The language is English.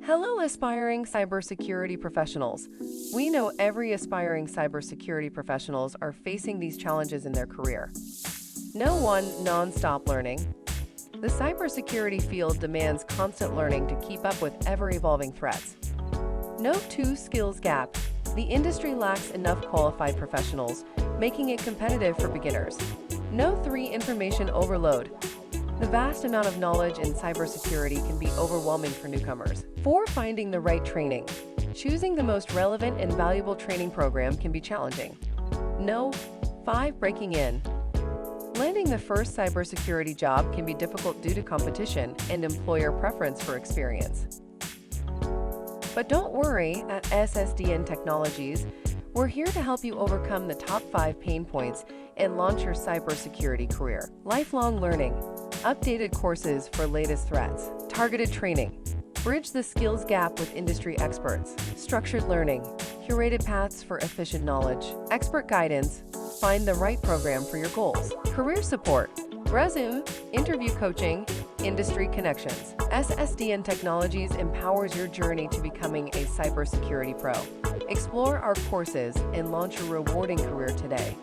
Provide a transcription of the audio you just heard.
Hello, aspiring cybersecurity professionals. We know every aspiring cybersecurity professionals are facing these challenges in their career. No one non-stop learning. The cybersecurity field demands constant learning to keep up with ever-evolving threats. No two skills gap. The industry lacks enough qualified professionals, making it competitive for beginners. No three information overload. The vast amount of knowledge in cybersecurity can be overwhelming for newcomers. 4. Finding the right training. Choosing the most relevant and valuable training program can be challenging. No. 5. Breaking in. Landing the first cybersecurity job can be difficult due to competition and employer preference for experience. But don't worry, at SSDN Technologies, we're here to help you overcome the top 5 pain points and launch your cybersecurity career. Lifelong learning. Updated courses for latest threats. Targeted training. Bridge the skills gap with industry experts. Structured learning. Curated paths for efficient knowledge. Expert guidance. Find the right program for your goals. Career support. Resume, interview coaching, industry connections. SSDN Technologies empowers your journey to becoming a cybersecurity pro. Explore our courses and launch a rewarding career today.